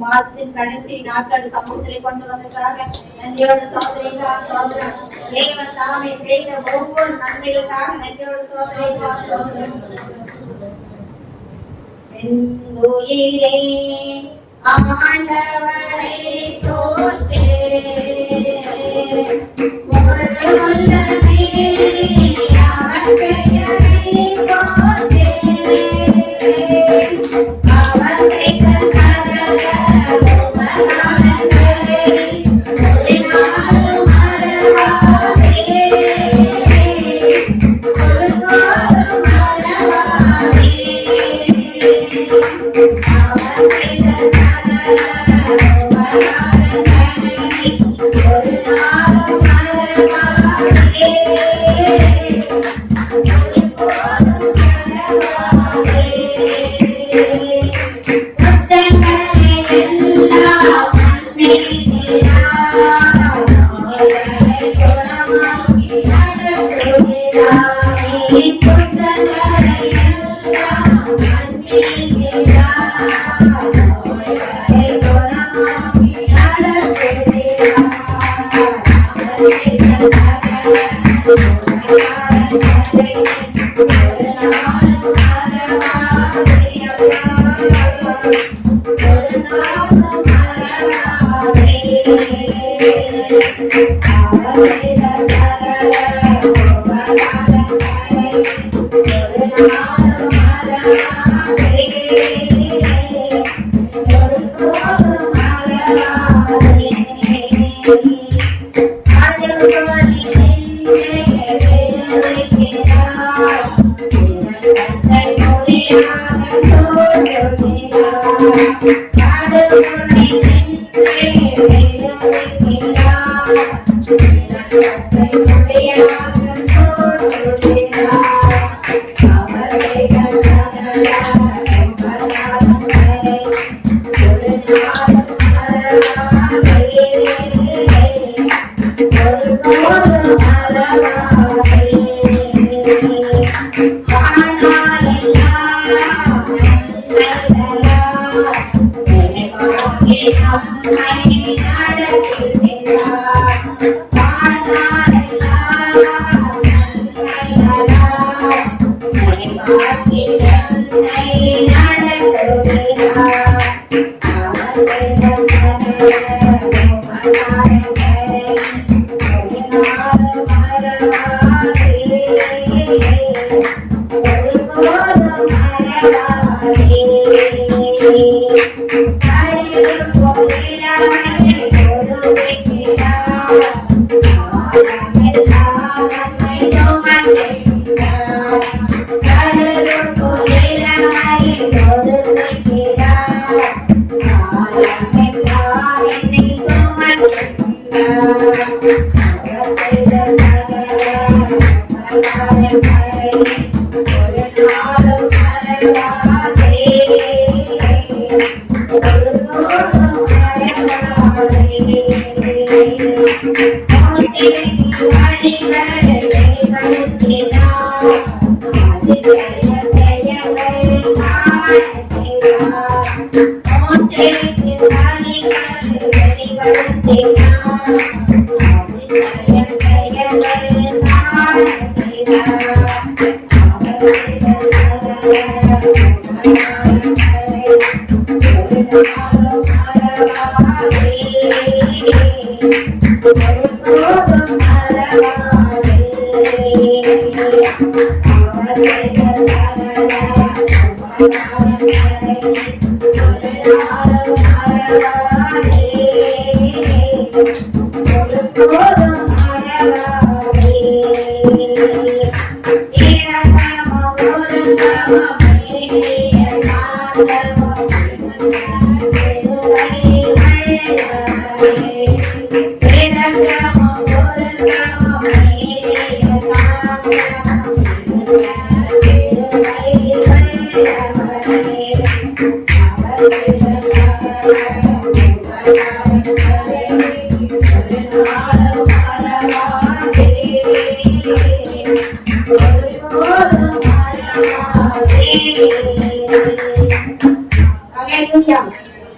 மாதத்தின் கடைசி நாட்கள் சமூகத்திலே கொண்டு வந்ததாக நன்றியோடு சோதனைக்காக தேவன் தாமே செய்த ஒவ்வொரு நன்மைகளுக்காக நன்றியோடு சோதனைக்காக ஆண்டவரை தோற்றே Thank you.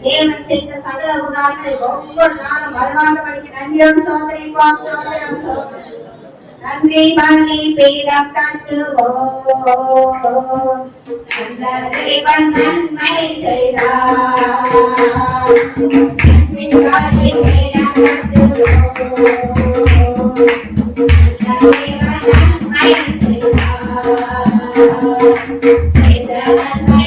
தேவன் செய்த சகல உபகாரங்களை ஒவ்வொரு நாளும் மறுவாழ்வுக்கு நன்றியோடு சோதனை நன்றி பண்ணி பீடம் கட்டுவோம். நல்ல தேவன் நன்மை செய்தார். நன்றி பண்ணி பீடம் கட்டுவோம். நல்ல தேவன் நன்மை செய்தார். செய்த நன்மை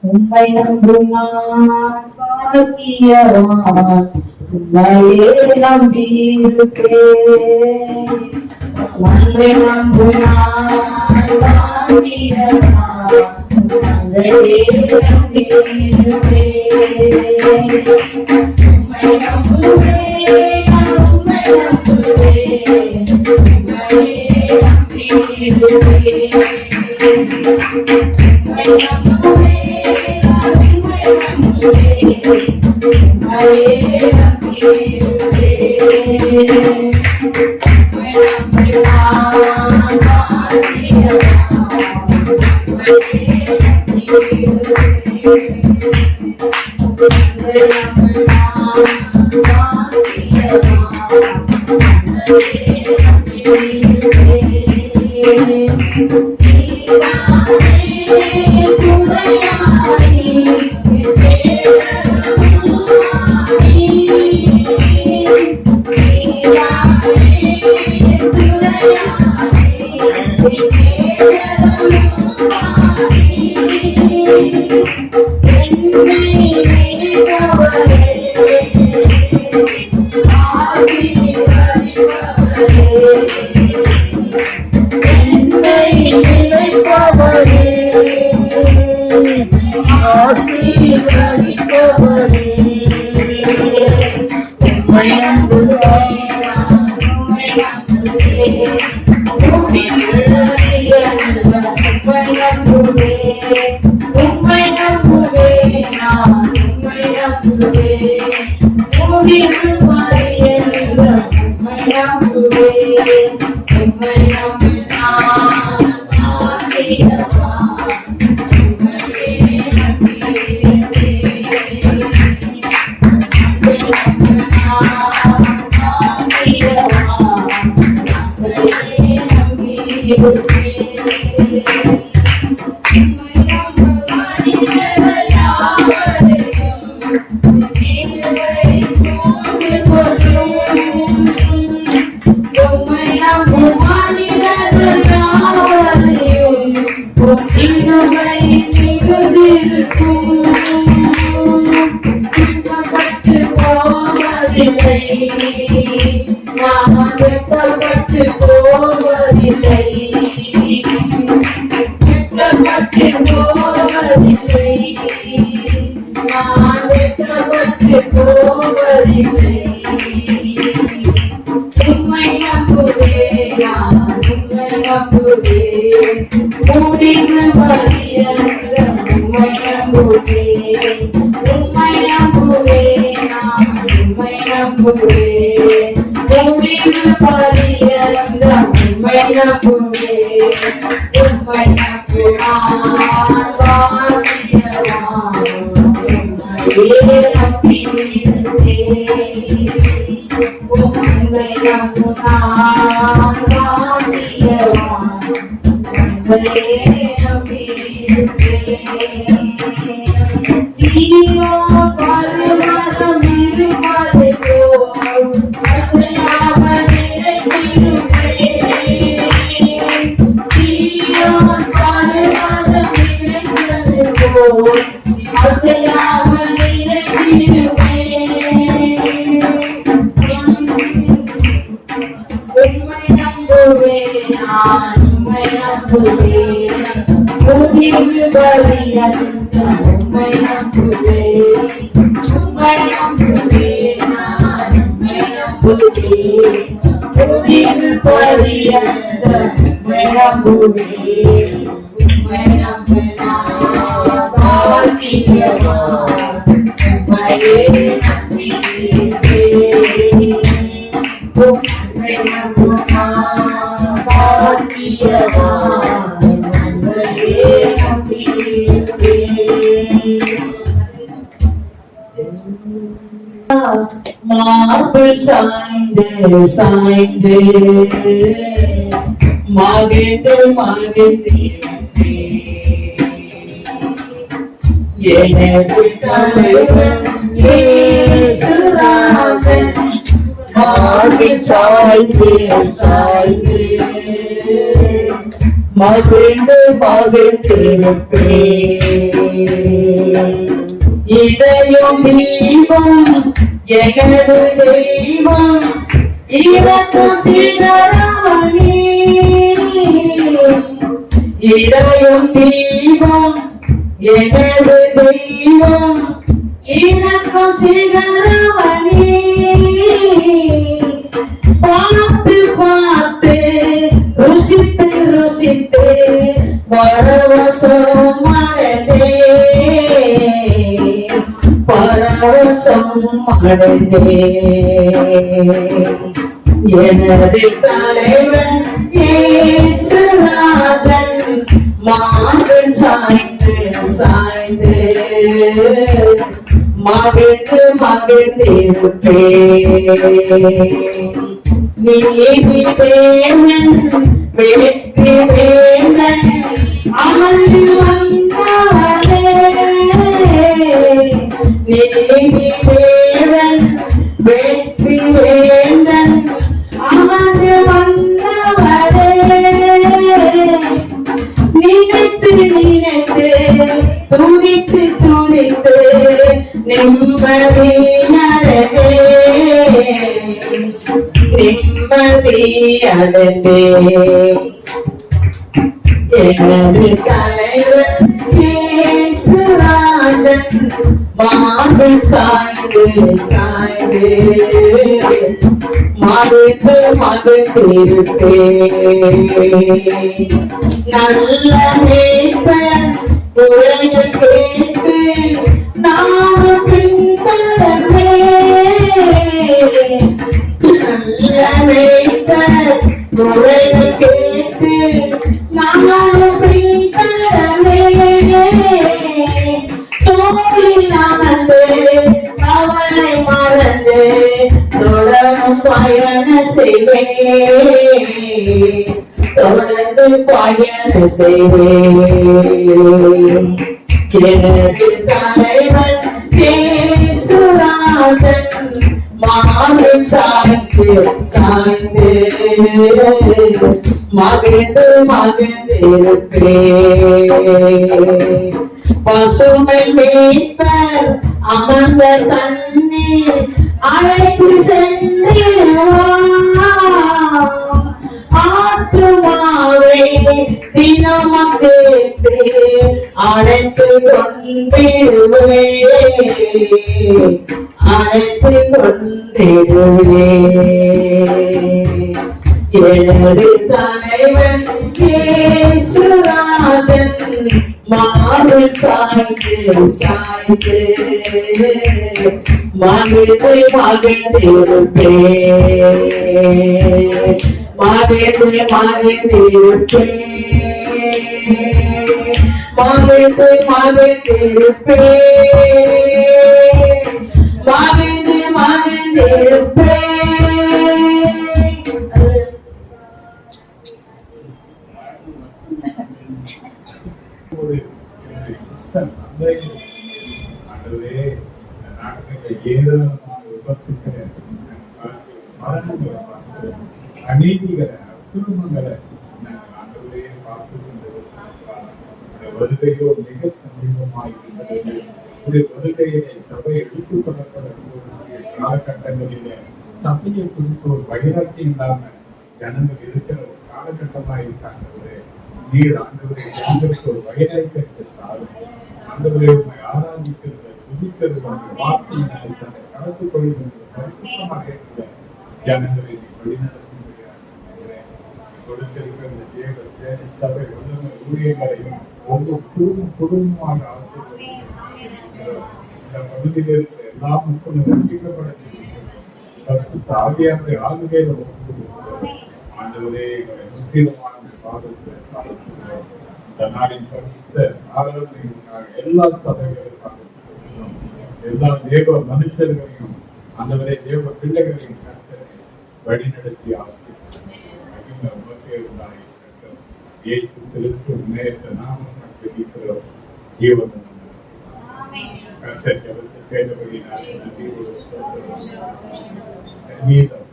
உம்மை நம்புமான் பாக்கியவான், உம்மையே நம்பியிருப்பேன். உம்மை நம்புமான் பாக்கியவான், உம்மையே நம்பியிருப்பேன். உம்மை நம்புவேன், உம்மை நம்புவேன், உம்மையே நம்பியிருப்பேன். உம்மை நம்புவேன், உம்மை நம்புவேன், உம்மையே நம்பியிருப்பேன். உம்மை நம்பினான் பாக்கியவான், உம்மையே நம்பியிருப்பேன். உம்மை நம்பினான் பாக்கியவான், உம்மையே நம்பியிருப்பேன். மார்பில் சாய்ந்து சாய்ந்து மகிழ்ந்து மகிழ்ந்திருப்பே எனது தலைவன் இயேசுராஜன் மார்பில் சாய்ந்து சாய்ந்து மகிழ்ந்து மகிழ்ந்திருப்பே இதயம் தீபம் எனது தெய்வம் இறக்கு சிகரமணி இதயம் தீபம் எனது தெய்வம் எனக்கும் சிகரவனி பார்த்து பார்த்து ருசித்து ருசித்து பரவசம் அடைந்தே பரவசம் அடைந்தே எனது தலைவன் இயேசுராஜன் மார்பில் சாய்ந்து சாய்ந்து மகிழ்ந்து மகிழ்ந்திருப்பேன் நீதி தேவன் வெற்றி வேந்தன் அமர்ந்து வந்தவரே நீதி தேவன் வெற்றி வேந்தன் அமர்ந்து வந்தவரே நினைத்து நினைத்து துடித்து துடித்து நிம்மதி நடந்தே நிம்மதி அடைந்தே எனது தலைவன் இயேசுராஜன் மார்பில் சாய்ந்து சாய்ந்து மகிழ்ந்து மகிழ்ந்திருப்பேன் நல்ல மேய்ப்பன் குரல் கேட்டு நானும் பின்தொடர்ந்தேன் நல்ல மேய்ப்பன் குரல் கேட்டு நானும் பின்தொடர்ந்தேன் தோளில் அமர்ந்து அவனை மறந்து தொடர்ந்து பயண செய்வேன் தொடர்ந்து பயண செய்வேன் எனது தலைவன் இயேசுராஜன் மார்பில் சாய்ந்து சாய்ந்து மகிழ்ந்து மகிழ்ந்திருப்பேன் பசுமை மீட்பர் அமர்ந்த தண்ணீர் அழைத்து சென்று ஆத்துமாவை தினமும் கேட்டு அழைத்து கொண்டிடுவே அழைத்து கொண்டிடுவே எனது தலைவன் இயேசுராஜன் மார்பில் சாய்ந்து சாய்ந்து மகிழ்ந்து மகிழ்ந்திருப்பேன் மகிழ்ந்து மகிழ்ந்திருப்பேன் மகிழ்ந்து மகிழ்ந்திருப்பேன் மகிழ்ந்து மகிழ்ந்திருப்பேன் ஆகவே இந்த நாட்டில் ஏராளமான விபத்துக்களை மரணங்களை பார்த்து அநீதிகளை அத்துமங்களை நாங்கள் ஆண்டவரே பார்த்து கொண்டிருக்கிறோம். வருகையோ மிக சமீபமாயிருக்கிறது. வருகையை சபை எடுத்துக் கொள்ளப்படக்கூடிய காலகட்டங்களிலே சபையை குறித்து ஒரு வைராட்டி இல்லாம ஜனங்கள் இருக்கிற ஒரு காலகட்டமாயிருக்காங்க. நீர் ஆண்டவரை ஜனங்களுக்கு ஒரு வைராக்கியத்தை தாரும். ஆண்டவரை உண்மை ஆராதிக்கிறது துதிக்கிறது வார்த்தையினால் தன்னை கலந்து கொள்கின்ற பரிசுத்தமாக இருக்கிற ஜனங்களை வழிநடத்தும் கொடுத்திருக்கிற இந்த தேவ சேவை சபை ஊழியர்களையும் ஒவ்வொரு குடும்பமாக ஆசைப்படுகிறோம். இந்த பகுதியில் இருக்கிற எல்லா மக்களும் ரட்சிக்கப்பட பரிசுத்த ஆவியானுடைய ஆளுகையில ஆண்டவரே முக்கியமான பாதத்தை இந்த நாளின் பரிசுத்த ஆராதனைக்காக எல்லா சபைகளுக்காக எல்லா தேவ மனுஷர்களையும் ஆண்டவரே தேவ பிள்ளைகளையும் வழிநடத்தி இயேசு கிறிஸ்து நேற்று நாமம் ஜெபிக்கிறோம். ஜீவன் செய்தபடியினால் சங்கீதம்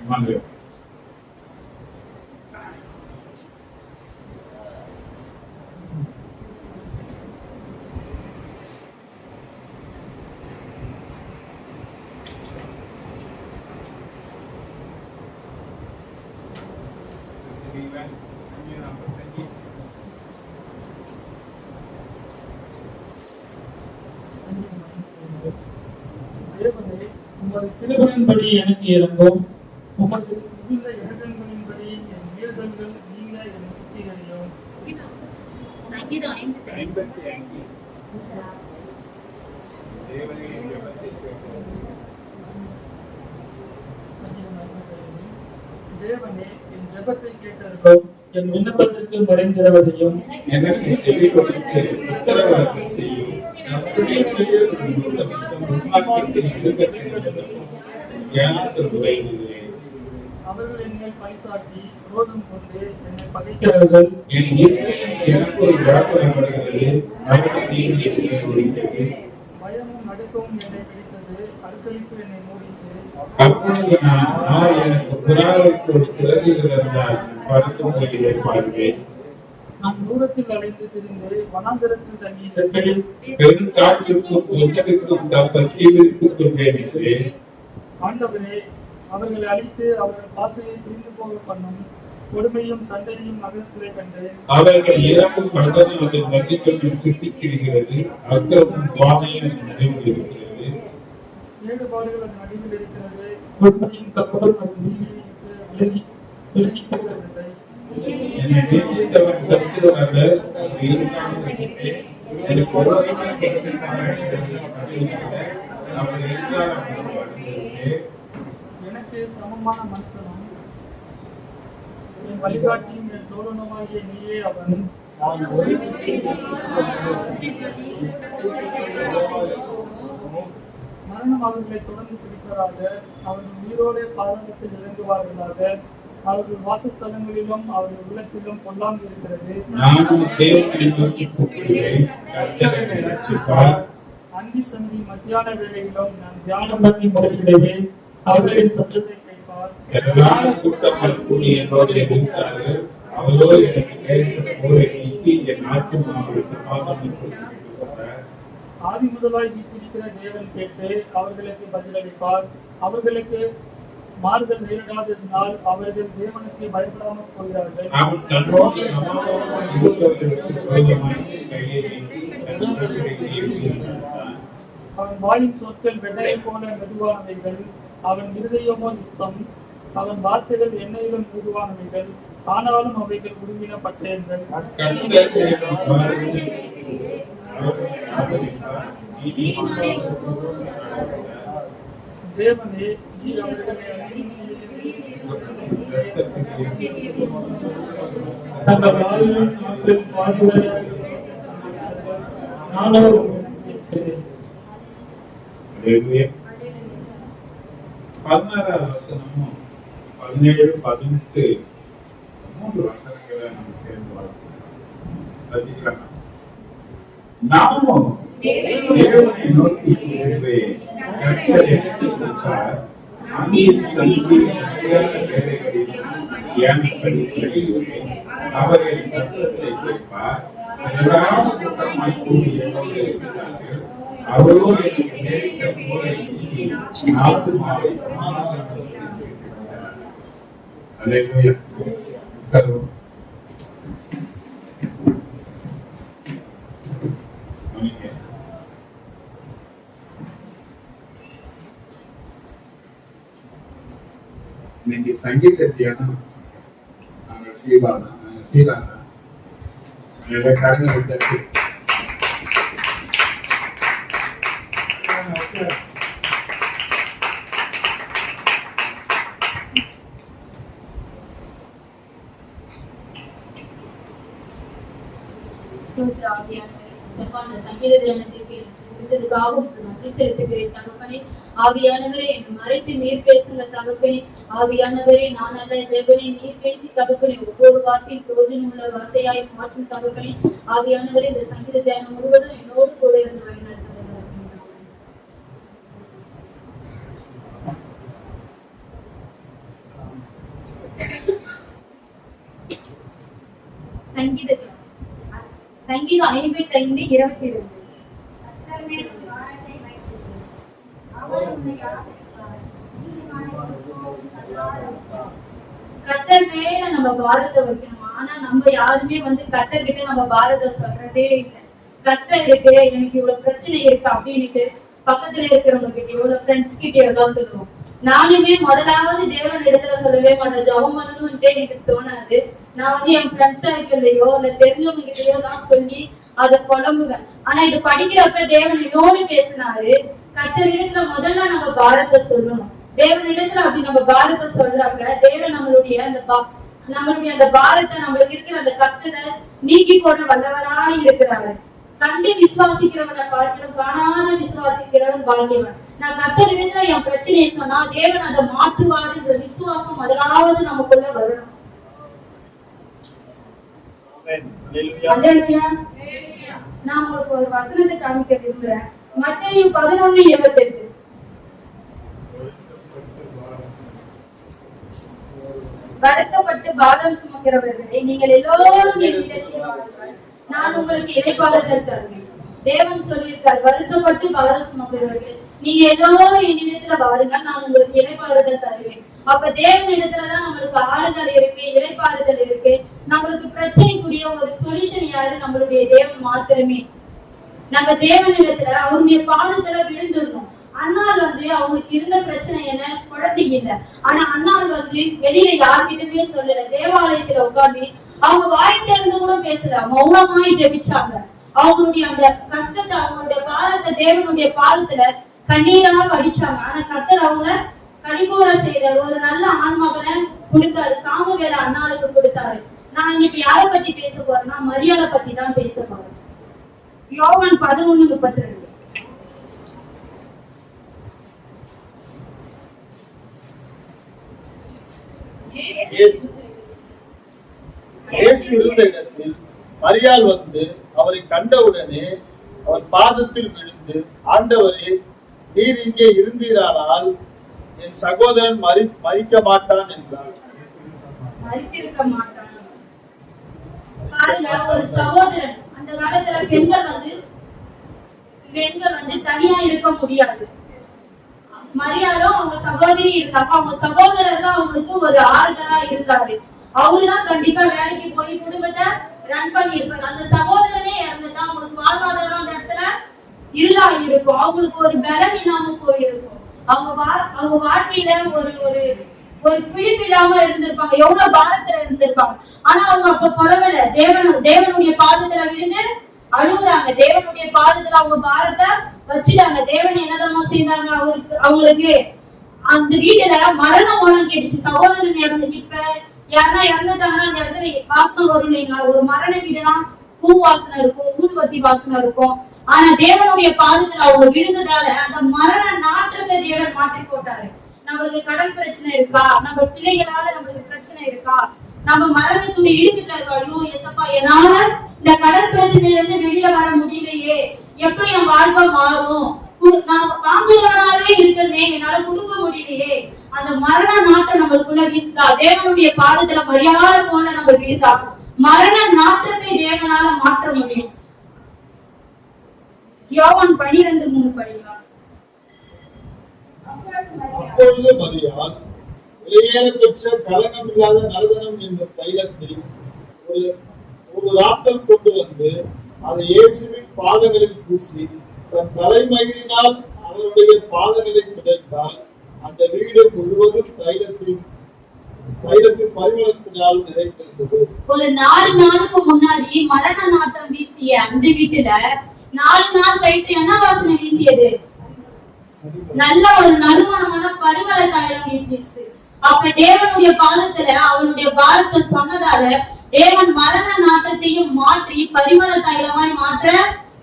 Emmanuel. உமது கிருபையின்படி எனக்கு இறங்கும். உமது மிகுந்த இரக்கங்களின்படி என் மீறுதல்கள் நீங்க என்னை சுத்திகரியும். சங்கீதம் 55. தேவனே ஜெபத்தை கேட்டருளும். சங்கீதம் 55. தேவனே என் ஜெபத்தை கேட்டருளும், என் விண்ணப்பத்திற்கு மறைந்திருவதையும் எனக்கு செவி கொடுத்து உத்தரவாதம் செய்யும். நம்முடைய பெயர் உருவாக்கத்தின் சுருக்கத்திலிருந்தும் ஞானத்தை உரைகிறேன். அவர்கள் என்னை பைசாட்டி விரோதம் கொண்டு என்னை பகைக்கிறார்கள். என் இருதயம் எனக்கு ஒரு வியாபாரம் வருகிறது. அவர்கள் தீங்கு ஒழித்தது. பயமும் நடுக்கமும் என்னை பிடித்தது, அருக்களிப்பு என்னை மூடிச்சு. அப்பொழுது நான் எனக்கு புறாவைக்கு ஒரு சிறகில் இருந்தால் பறக்கும் வழியை பார்ப்பேன். நான் தூரத்தில் அலைந்து திரிந்து வனாந்தரத்தில் தங்கியிருப்பேன். பெரும் காற்றுக்கும் புத்தகத்துக்கும் தப்ப தீவிரித்துக் கொண்டேன் என்றேன். ஆண்டவரே, அவர்களை அழித்து அவர்கள் பாசையை பிரிந்து போக பண்ணும். கொடுமையும் சண்டையும் நகரத்திலே கண்டு அவர்கள் இரவும் பகலும் அதன் மதிப்பெண்ணை சுட்டிக்கிறது. அக்கமும் பானையும் நடுவில் இருக்கிறது. ஏடுபாடுகள் அதன் நடுவில் இருக்கிறது. கொடுமையும் கப்பலும் அதன் நீரை விட்டு விலகி போகிறதில்லை. என்னை நேசித்தவன் சத்துருவாக எனக்கு விரோதமான அவர்கள் எதிராக எனக்கு சமமான மனுஷனும் என் வழிகாட்டியும் என் தோழனுமாகிய நீயே அவன். மரணம் அவர்களை தொடர்ந்து பிடிப்பதாக, அவர்கள் உயிரோடு பாதாளத்தில் இறங்குவார்களாக. அவர்கள் வாசஸ்தலங்களிலும் அவர்கள் உள்ளத்திலும் பொல்லாங்கு இருக்கிறது. நானும் தேவனை நோக்கி கூப்பிடுவேன். கர்த்தர் என்னை ரட்சிப்பார். அந்தி சந்தி மத்தியான வேளையிலும் நான் தியானம் பண்ணி முறையிடுவேன். அவர்களின் சத்தத்தை கேட்பார். எல்லாரும் கூட்டமாக கூடி என்னோடு இருந்தார்கள். அவரோ எனக்கு நேரிட்ட போரை நீக்கி என் ஆத்துமாவுக்கு சமாதானம் கொடுத்திருக்கிறார். ஆதி முதலாய் வீற்றிருக்கிற தேவன் கேட்டு அவர்களுக்கு பதிலளிப்பார். அவர்களுக்கு மாறுதல் நேரிடாததினால் அவர்கள் தேவனுக்கு பயப்படாமல் போகிறார்கள். அவன் தன்னோடு சமாதானமாக இருப்பவர்களுக்கு விரோதமாய் கையை நீட்டி தன் கண்களை ஏவியிருந்தான். அவன் வாயின் சொற்கள் வெள்ளையை போல மெதுவானவைகள், அவன் இருதயமோ யுத்தம். அவன் வார்த்தைகள் எண்ணெயிலும் மெதுவானவைகள், ஆனாலும் அவைகள் உருவின பட்டயங்கள். கர்த்தர் என்னை பாருங்கள். அவரை ஆதரிப்பார். நீதிமான்களுக்கு நடக்கிறார். தேவனே, நீர் அவர்களை தங்கள் வாழ்வில் நாங்கள் வாழ்வுரையாக நானோ இருக்கிறேன். அல்லேலூயா. 16வது வசனமும் 17, 18 3 வசனங்களை நம்ம சேர்ந்து வாசிக்கலாம். நாமும் தேவனை நோக்கி கூப்பிடுவேன். கர்த்தர் எனக்கு சிருஷ்டித்தார். அந்நிய சந்தி வேலைகளில் தியானப்படி தெரியுவேன். அவர் என் சத்தத்தை கேட்பார். எல்லாரும் கூட்டமாய் கூடி என்னோடு இருக்கிறார்கள். அவரோ எனக்கு நேரிட்ட போரை நீக்கி ஆத்துமாவை சமாதானப்படுத்தியிருக்கிறார். அல்லேலூயா. உட்காருவோம். இன்னைக்கு சங்கீத தியானம் நாங்கள் கீழான கரங்களை தட்டி செவ்வான சங்கீத தியானத்திற்கு கொடுத்ததுக்காக நன்றி செலுத்துகிறேன் தகப்பனே. ஆவியானவரே, என்னை மறைத்து நீர் பேசுங்க தகப்பனே. ஆவியானவரே, நான் அல்ல தேவனே, நீர் பேசி தகப்பனே ஒவ்வொரு வார்த்தையும் பிரயோஜனம் உள்ள வார்த்தையாய் மாற்றும் தகப்பனே. ஆவியானவரே, இந்த சங்கீத தியானம் முழுவதும் என்னோடு கூட இருந்து வழிநடத்துகிறேன். சங்கீதம் 55:22. கர்த்தர் மேல நம்ம பாரத்தை வைக்கணும். ஆனா நம்ம யாருமே கர்த்தர்கிட்ட நம்ம பாரத்தை சொல்றதே இல்லை. கஷ்டம் இருக்கு, எனக்கு இவ்வளவு பிரச்சனை இருக்கு அப்படின்னு பக்கத்துல இருக்கிறவங்க கிட்டயோ இல்ல ஃப்ரெண்ட்ஸ் கிட்டயோ தான் சொல்லுவோம். நானுமே முதலாவது தேவன் இடத்துல சொல்லவே மாட்டேன். ஜெபம் பண்ணணும்னு எனக்கு தோணாது. நான் என் ஃப்ரெண்ட்ஸ் சர்க்கிள்லயோ இல்ல தெரிஞ்சவங்க கிட்டயோ தான் சொல்லி அதை புலம்புவேன். ஆனா இது படிக்கிறப்ப தேவன் என்னோடு பேசினாரு. கர்த்தரிடத்துல முதல்ல நம்ம பாரத்தை சொல்லணும். தேவனிடத்துல அப்படி நம்ம பாரத்தை சொல்றப்ப தேவன் நம்மளுடைய அந்த பாரத்தை, நம்மளுக்கு இருக்கிற அந்த கஷ்டத்தை நீக்கி போட வல்லவராய் இருக்கிறாரு. கண்டு விசுவாசிக்கிறவனை பார்க்கணும், காணாத விசுவாசிக்கிறவன் பாக்கியவன். நான் கர்த்தரிடத்துல என் பிரச்சனையை சொன்னா தேவன் அதை மாற்றுவாருன்ற விசுவாசம் முதலாவது நமக்குள்ள வரணும். நான் உங்களுக்கு ஒரு வசனத்தை காமிக்க விரும்புறேன். மத்தேயு 11:28. வருத்தப்பட்டு பாரம் சுமக்கிறவர்களே, நீங்கள் எல்லோரும் என்னிடத்தில் வாருங்கள், நான் உங்களுக்கு இளைப்பாறுதல் தருவேன். தேவன் சொல்லியிருக்கார், வருத்தப்பட்டு பாரம் சுமக்கிறவர்கள் நீங்க எல்லோரும் என்னிடத்துல வாருங்க, நான் உங்களுக்கு இளைப்பாறுதல் தருவேன். அப்ப தேவன் இடத்துலதான் நம்மளுக்கு ஆறுதல் இருக்கு, இளைப்பாறுதல் இருக்கு. நம்மளுக்கு பிரச்சனைக்குரிய ஒரு சொல்யூஷன் யாரு? நம்மளுடைய தேவன் மாத்திரமே. நம்ம தேவன் இடத்துல அவருடைய பாதத்துல விழுந்துடணும். அண்ணால் அவங்களுக்கு இருந்த பிரச்சனை என்ன? குழந்தைங்க இல்ல. ஆனா அண்ணால் வெளியில யார்கிட்டயுமே சொல்லல. தேவாலயத்துல உட்காந்து அவங்க வாய் திறந்து கூட பேசல, மௌனமாய் ஜெபிச்சாங்க. அவங்களுடைய அந்த கஷ்டத்தை, அவங்களுடைய பாரத்தை தேவனுடைய பாதத்துல கண்ணீரா வடிச்சாங்க. ஆனா கர்த்தர் அவங்க கனிகூர செய்தார். ஒரு நல்ல ஆண்மகனை கொடுத்தாரு. சாமுவேல அண்ணாளுக்கு கொடுத்தாரு. நான் இன்னைக்கு யாரை பத்தி பேச போறேன்னா மரியாதை பத்தி தான் பேச போறேன். யோவான் 11:32. இயேசு இருந்த இடத்தில் மரியாள் அவரை கண்டவுடனே அவர் பாதத்தில் விழுந்து, ஆண்டவரே, நீர் இங்கே இருந்தீரானால் என் சகோதரன் மரிக்க மாட்டான் என்றார். மரித்திருக்க மாட்டான். பாருங்க, ஒரு சகோதரன், அந்த காலத்துல பெண்கள் தனியா இருக்க முடியாது. மரியாளும் அவங்க சகோதரி இருந்தாங்க. அவங்க சகோதரர் தான் அவங்களுக்கு ஒரு ஆறுதலா இருந்தாரு. அவருதான் கண்டிப்பா வேலைக்கு போய் குடும்பத்தை ரன் பண்ணி இருப்பாரு. அந்த சகோதரனே இறந்துதான் அவங்களுக்கு வாழ்வாதாரம் அந்த இடத்துல இருளா இருக்கும். அவங்களுக்கு ஒரு பலன் இல்லாம போயிருக்கும். அவங்க வாழ்க்கையில ஒரு பிடிப்பு இல்லாம இருந்திருப்பாங்க. எவ்வளவு பாரத்துல இருந்திருப்பாங்க. ஆனா அவங்க அப்ப புறவல தேவனுடைய பாதத்துல விழுந்து அழுகுறாங்க. தேவனுடைய பாதத்துல அவங்க பாரத்தை வச்சுட்டாங்க. தேவன் என்னதான் செய்தாங்க? அவங்களுக்கு அந்த வீட்டுல மரண ஓலம் கேட்டுச்சு. சகோதரன் இறந்து, இப்ப யாருன்னா இறந்துட்டாங்கன்னா அந்த இடத்துல வாசனை வரும் இல்லைங்களா? ஒரு மரண வீடுனா பூ வாசனை இருக்கும், ஊதுபத்தி வாசனை இருக்கும். ஆனா தேவனுடைய பாதத்துல அவங்க விழுந்ததால அந்த மரண நாற்றத்தை தேவன் மாற்றி போட்டாரு. நம்மளுக்கு கடன் பிரச்சனை இருக்கா? நம்ம பிள்ளைகளால நம்மளுக்கு பிரச்சனை இருக்கா? நம்ம மரணத்துடைய இடுக்கிட்ட இருக்கா? ஐயோ எசப்பா, என்னால இந்த கடன் பிரச்சனையில இருந்து வெளியில வர முடியலையே, எப்ப என் வாழ்க்கை மாறும்? நான் வாங்குறவனாவே இருக்கனே, என்னால கொடுக்க முடியலையே. அந்த மரண நாட்டம் நம்மளுக்குள்ள வீசுதா? தேவனுடைய பாதத்துல மரியாதை போல நம்ம விழுதா? மரண நாட்டத்தை தேவனால மாற்ற முடியும். யோவான் 12:3 படிக்கலாம். அப்பொழுது மரியாள் விலையேற பெற்ற கலங்கமில்லாத நறுதனம் என்ற தைலத்தில் ஒரு ராத்தல் கொண்டு வந்து அதை இயேசுவின் பாதங்களில் பூசி தன் தலைமயிரினால் அவருடைய பாதங்களை துடைத்தால் அந்த வீடு முழுவதும் தைலத்தின் பரிமளத்தினால் நிறைந்திருந்தது. ஒரு 4 நாளுக்கு முன்னாடி மரண நாட்டம் வீசிய அந்த வீட்டுல 4 நாள் கழித்து என்ன வாசனை வீசியது? நல்ல ஒரு நறுமணமான பரிமள தைலம் வீசியது. அப்ப தேவனுடைய பாதத்துல அவனுடைய பாரத்தை சொன்னதால தேவன் மரண நாட்டத்தையும் மாற்றி பரிமள தைலமாய் மாற்ற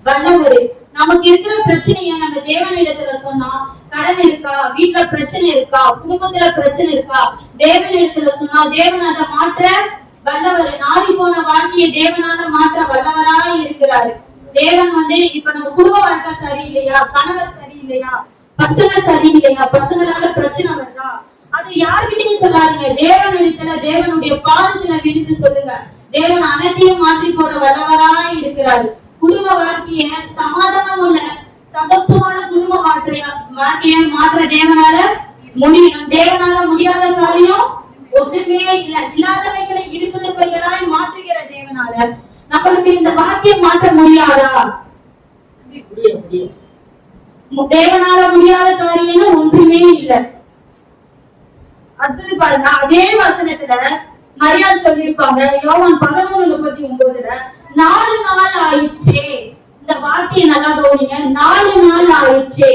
வல்லவரு. நமக்கு இருக்கிற பிரச்சனைய நம்ம தேவனிடத்துல சொன்னா, கடன் இருக்கா, வீட்டுல பிரச்சனை இருக்கா, குடும்பத்துல பிரச்சனை இருக்கா, தேவனிடத்துல சொன்னா தேவன் அதை மாற்ற வல்லவரு. நாடி போன வாழ்க்கையை தேவனால மாற்ற வல்லவராய் இருக்கிறாரு. தேவன் இப்ப நம்ம குடும்ப வாழ்க்கை சரியில்லையா, கணவர் சரியில்லையா, பசங்க சரியில்லையா, பசங்களால பிரச்சனை வருதா, அது யாருக்கிட்டையும் சொல்லாருங்க. தேவனிடத்துல தேவனுடைய பாதத்துல விழுந்து சொல்லுங்க. தேவன் அனைத்தையும் மாற்றி போட வல்லவராய் இருக்கிறாரு. குடும்ப வாழ்க்கைய சமாதானம் உள்ள சந்தோஷமான குடும்ப வாழ்க்கைய மாற்ற தேவனால முடியும். தேவனால முடியாத காரியம் ஒன்றுமே இல்ல. இல்லாதவைகளை இருப்பதற்களாய் மாற்றுகிற தேவனால நம்மளுக்கு இந்த வாழ்க்கையை மாற்ற முடியாதா? தேவனால முடியாத காரியம் ஒன்றுமே இல்லை. அடுத்தது பாருங்க, அதே வசனத்துல மரியாள் சொல்லியிருப்பாங்க, யோவான் 11:39, 4 நாள் ஆயிடுச்சே. இந்த வார்த்தையை நல்லா கவனிங்க, 4 நாள் ஆயிடுச்சே.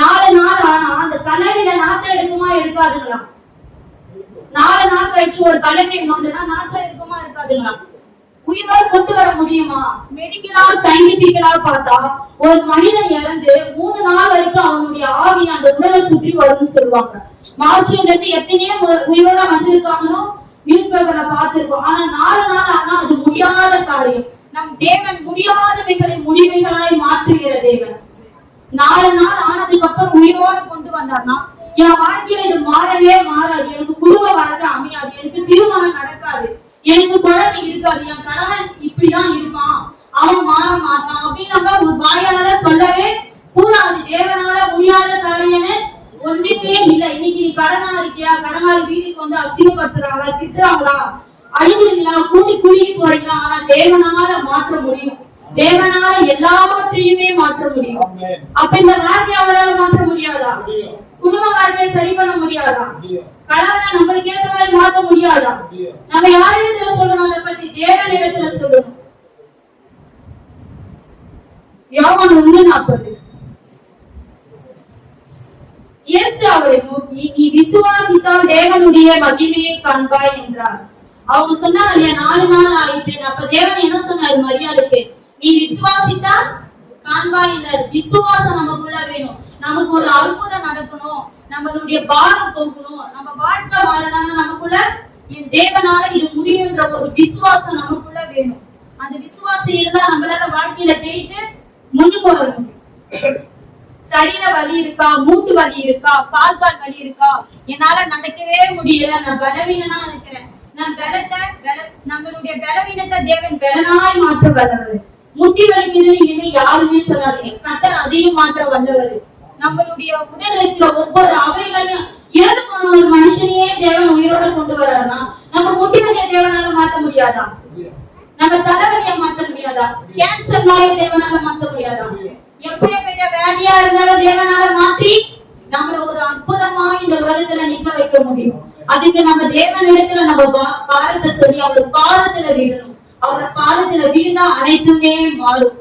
4 நாள் ஆனா அந்த கலரில நாத்த எடுக்குமா இருக்காதுங்களா? 4 நாள் கழிச்சு ஒரு கலரி நோண்டுனா நாட்டுல இருக்குமா இருக்காதுங்களா? உயிரோடு கொண்டு வர முடியுமா? மெடிக்கலா சயின்டிபிக்கலா பார்த்தா ஒரு மனிதன் இறந்து 3 நாள் வரைக்கும் அவனுடைய ஆவி அந்த உடலை சுற்றி வரும்னு சொல்லுவாங்க. மார்ச்சியிலிருந்து எத்தனையோ உயிரோட வந்திருக்காங்கன்னு நியூஸ் பேப்பர்ல பார்த்திருக்கோம். ஆனா 4 நாள் ஆனா அது முடியாத காரியம். நம் தேவன் முடியாதவைகளை முடிவுகளாய் மாற்றுகிற தேவன். 4 நாள் ஆனதுக்கு அப்புறம் உயிரோடு கொண்டு வந்தார்னா என் வாழ்க்கையில இது மாறவே மாறாது. எனக்கு குடும்ப வாழ்க்கை அமையாது, எனக்கு திருமணம் நடக்காது, எனக்கு குழந்தை இருக்காது, என் கணவன் இப்படிதான் இருப்பான், அவன் மாற மாட்டான் அப்படின்னு நம்ம ஒரு வாயால சொல்லவே கூடாது. தேவனால முடியாத காரியம்னு ஒன்றுமே இல்லை. இன்னைக்கு நீ கடனா இருக்கியா, கடனாளி வீட்டுக்கு வந்து அசிங்கப்படுத்துறாங்களா, திட்டுறாங்களா, அழுகுறீங்களா, கூட்டி குறுகி போறீங்களா? ஆனா தேவனால மாற்ற முடியும். தேவனால எல்லாவற்றையுமே மாற்ற முடியும். அப்ப இந்த வாழ்க்கையை அவரால் மாற்ற முடியாதா? குடும்ப வாழ்க்கையை சரி பண்ண முடியாதா? கணவனை நம்மளுக்கு ஏற்ற மாதிரி மாற்ற முடியாதா? நம்ம யாரிடத்துல சொல்லணும்? அதை பத்தி தேவனிடத்துல சொல்லணும். யோவான் 1:40, இயேசு அவரை நோக்கி, நீ விசுவாசித்தால் தேவனுடைய மகிமையை காண்பாய் என்றார். அவங்க சொன்னாங்க இல்லையா, 4 நாள் ஆயிட்டு. அப்ப தேவன் என்ன சொன்னாரு மரியாளுக்கு? நீ விசுவாசித்தால் காண்பாய் என்றார். விசுவாசம் நமக்குள்ள வேணும். நமக்கு ஒரு அற்புதம் நடக்கணும், நம்மளுடைய பாரம் போகணும், நம்ம வாழ்க்கை வாழணும்னா நமக்குள்ள என் தேவனால இது முடியுன்ற ஒரு விசுவாசம் நமக்குள்ள வேணும். அந்த விசுவாசம் இருந்தா நம்மளால வாழ்க்கையில ஜெயித்து முன்னுக்கு வர முடியும். சரீர வலி இருக்கா, மூட்டு வலி இருக்கா, கால் வலி இருக்கா, என்னால நடக்கவே முடியல, நான் பலவீனனா இருக்கிறேன், நான் நம்மளுடைய பலவீனத்தை தேவன் பலனாய் மாற்ற வல்லவர். முட்டி வலிக்குது இனிமே யாருமே சொல்லாதீங்க, கர்த்தர் அதையும் மாற்ற வல்லவர். நம்மளுடைய உடல் இருக்கிற ஒவ்வொரு அவைகளையும் இறந்து போன ஒரு மனுஷனையே தேவன் உயிரோட கொண்டு வர்றாருன்னா நம்ம முட்டி வலியை தேவனால மாற்ற முடியாதா? நம்ம தலைவலியை மாற்ற முடியாதா? கேன்சர் நோயை தேவனால மாற்ற முடியாதா? எப்படிப்பட்ட வியாதியா இருந்தாலும் தேவனால மாற்றி நம்மள ஒரு அற்புதமா இந்த உலகத்துல நிக்க வைக்க முடியும். அதுக்கு நம்ம தேவனிடத்துல நம்ம பாரத்தை சொல்லி அவர் பாதத்துல விழணும். அவரோட பாதத்துல விழுந்தா அனைத்துமே மாறும்.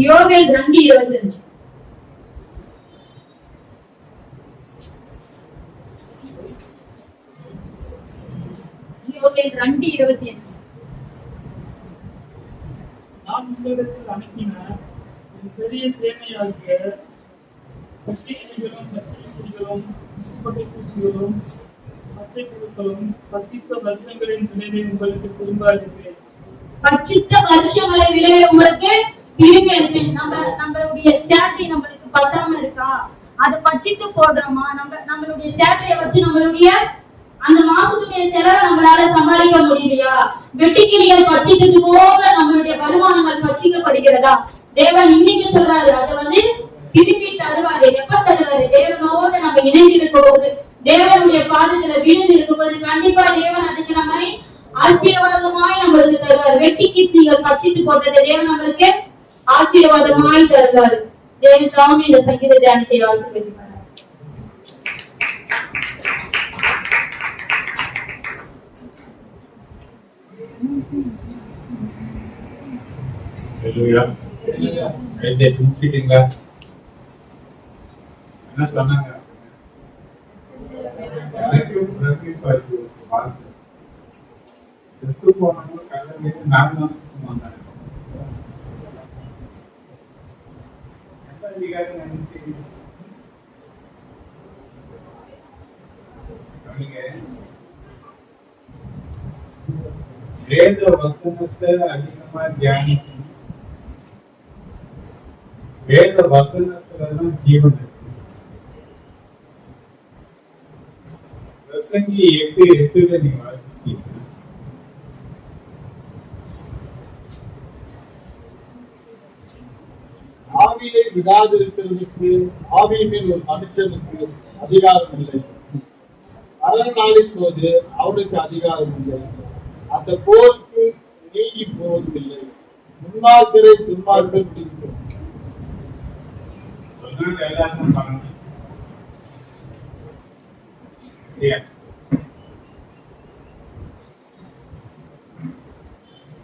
யோவேல் 2:25, யோவேல் 2:25, நான் உங்களிடத்தில் அனுப்பின பெரிய சேனையாகிய பச்சைக்கிளிகளும் பச்சைக்கிளிகளும் பூச்சிகளும் பச்சை புழுக்களும் பச்சித்த வருஷங்களின் விளைவை உங்களுக்கு திரும்ப அளிப்பேன். பச்சித்த வருஷங்களை விளைவை உங்களுக்கு திரும்பி அளிப்பேன். நம்மளுடைய சேட்டரி நம்மளுக்கு பத்தாம இருக்கா, அதை பச்சித்து போடுறோமா? நம்மளுடைய சேட்டரியை வச்சு நம்மளுடைய அந்த மாசத்துடைய செலவை நம்மளால சமாளிக்க முடியலையா? வெட்டுக்கிளிகள் பச்சித்தது போல நம்மளுடைய வருமானங்கள் பச்சிக்கப்படுகிறதா? தேவன் இன்னைக்கு சொல்றாரு, அதை திருப்பி தருவாரு. எப்ப தருவாரு? தேவனோடு நம்ம இணைந்து இருக்கும் போது, தேவனுடைய பாதத்துல விழுந்து இருக்கும் போது கண்டிப்பா தேவன் அதுக்கு நம்ம ஆசீர்வாதமாய் நம்மளுக்கு தருவார். வெட்டுக்கிளிகள் பச்சித்து போட்டதை தேவன் நம்மளுக்கு ஆசீர்வாதமாய் தருவாரு. தேவன் தாமே இந்த சங்கீத தியானத்தை ஆசீர்வதிப்பார். என்ன சொன்னாங்க? போனவங்க கல்ல நாங்க எந்த அதிகாரம் வேத வசனத்தை அதிகமா தியானிக்கணும். வேத வசனத்துலதான் ஜீவன் இருக்கு. பிரசங்கி 8:8 நீங்க வாசிப்பீங்க. ஆவியை விடாதிருக்கிறதுக்கு ஆவியின் மேல் ஒரு மனுஷனுக்கு அதிகாரம் இல்லை. அரணாளின் போது அவனுக்கு அதிகாரம் இல்லை. அந்த போருக்கு நீங்கி போவதில்லை. துன்மார்க்கரை துன்மார்க்கர் பிடிக்கும். அதனால எல்லாருக்கும் பண்ணணும்.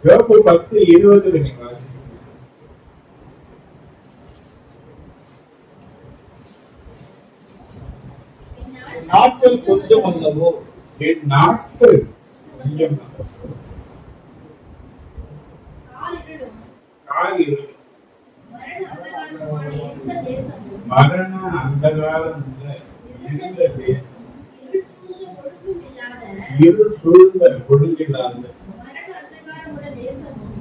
யோபு 10:20 நீங்க வாசிங்க. நாட்கள் கொஞ்சம் அல்லவோ, என் நாட்கள் கொஞ்சம் கால் இருள் மரண அந்தகாரம் உள்ள எந்த தேசம் இருள் சூழ்ந்த ஒழுங்கில்லாத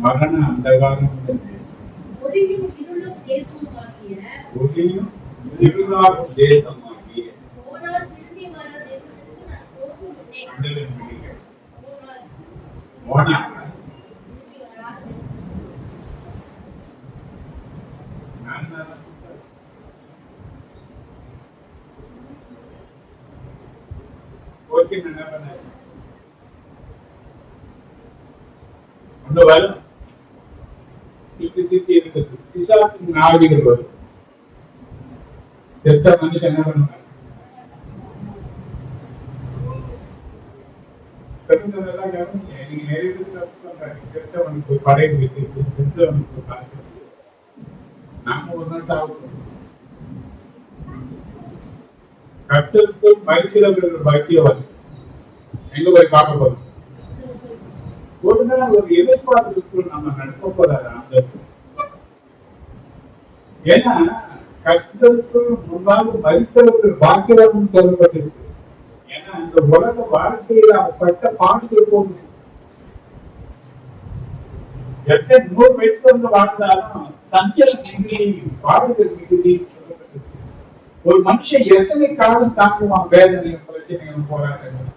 மரண அந்தகாரம் உள்ள தேசம் ஒளியும் இருளாம் தேசமாகிய போனா என்ன பண்ண ஒண்ணு வரும் பிசாசின் ஆவிகள் வரும். செத்த மனுஷன் என்ன பண்ணுவாங்க? நீங்க நிறைய செத்தவனுக்கு படை வைத்து செத்தவனுக்கு பார்க்க நாம ஒரு நாள் சாப்பிடுவோம். கர்த்தருக்கு மரிக்கிறவர்கள் பாக்கியவான். எங்க போய் பார்க்க போறோம்? ஒரு நாள் ஒரு எதிர்பார்ப்பு நம்ம நடக்க போறாரு அந்த. ஏன்னா கர்த்தருக்கு முன்பாக மரித்தவர்கள் பாக்கியவான் சொல்லப்பட்டிருக்கு. ஏன்னா இந்த உலக வாழ்க்கையில அவப்பட்ட பாடுகள் போகுது. எத்தனை 100 வயசுல வாழ்ந்தாலும் சஞ்சலம் மிகுதி, பாடுகள் மிகுதி சொல்லப்பட்டிருக்கு. ஒரு மனுஷன் எத்தனை காலம் தாக்குவான் வேதனையும் பிரச்சனையும் போராட்டங்கள்?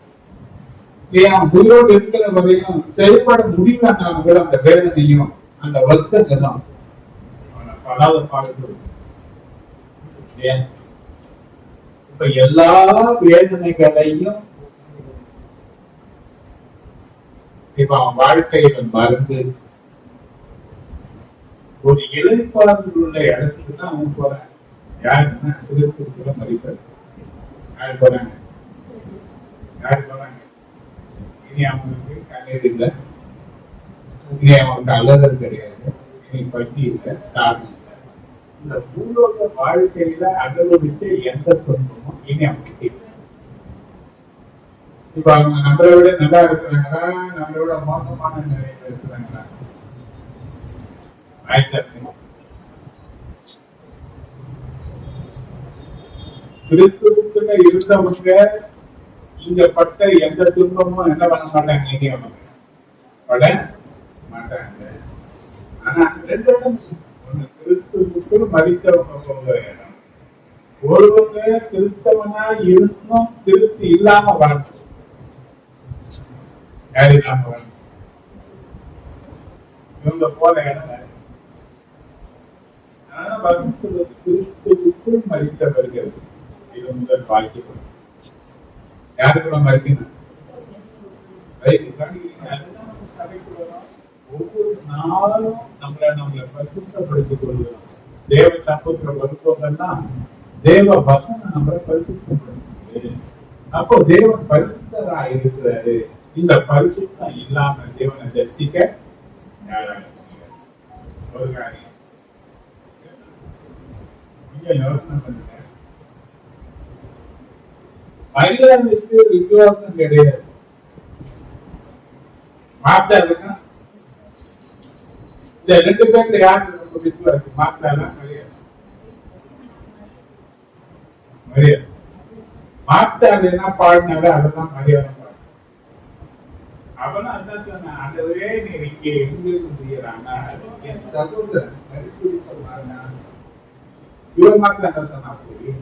அவன் உயிரோடு இருக்கிற வரையும் செயல்பட முடியலன்னாலும் கூட அந்த வேதனையும் அந்த வருத்தங்களும் அவனை படாத பாடுகள். இப்ப எல்லா வேதனைகளையும் இப்ப அவன் வாழ்க்கையில மறந்து ஒரு இளைப்பாறுதல் உள்ள இடத்துக்கு தான் அவன் போறான். யாருன்னா எதிர்ப்பு மதிப்பது. யார் போறாங்க? யார் போறாங்க? இனி அவனுக்கு கண்ணீர் இல்லை, இனி அவனுக்கு அலறல் கிடையாது, இனி பசி இல்லை, தாகம் இல்லை. இந்த பூலோக வாழ்க்கையில அனுபவிச்ச எந்த துன்பமும் இனி அவனுக்கு இல்லை. இப்ப அவங்க நம்மளை விட நல்லா இருக்கிறாங்களா, நம்மளை விட மோசமான நிலையில இருக்கிறாங்களா? கிறிஸ்துவுக்குள்ள இருந்தவங்க இங்க பட்ட எந்த துன்பமும் என்ன பண்ண மாட்டாங்க, இனி அவங்க பட மாட்டாங்க. ஆனா 2 இடம், ஒண்ணு கிறிஸ்துவுக்குள் மரித்தவங்க போகிற இடம், ஒருவங்க கிறிஸ்தவனா இருந்தும் கிறிஸ்து இல்லாம வாழ்க்கை. யாரு இல்லாம வாழ்க்கை? இவங்க போற இடம் வேற. கிறிஸ்துவுக்குள் மரித்தவர்கள் இது முதல் வாழ்க்கை. யாரு கூட மறுக்கணும்? ஒவ்வொரு நாளும் நம்மளை பரிசுத்தப்படுத்திக் கொள்கிறோம். தேவ சமூகத்துல வரும்போதெல்லா தேவ வசனம் நம்மளை பரிசுத்தப்படுத்து. அப்போ தேவன் பரிசுத்தரா இருக்கிறாரு. இந்த பரிசுத்தம் இல்லாம தேவனை தரிசிக்க ஒரு காரியம் யோசனை பண்ணுங்க. மரியாதைக்கு விசுவாசம் கிடையாது. மாத்தாருன்னா இந்த 2 பேர்ல யாருக்கு ரொம்ப விசுவாசம்? மாத்தாரா மரியாதை? மரியாதை. மாத்தாரு என்ன பாடினாலும் அதெல்லாம் மரியாதை பாடு. அவனும் அதான் சொன்னான், ஆண்டவரே நீர் இங்கே இருந்து செய்யறாங்க என் சகோதரன் மறுபடி சொன்னாங்க. இவன் மாத்திரம் என்ன சொன்னா? போய்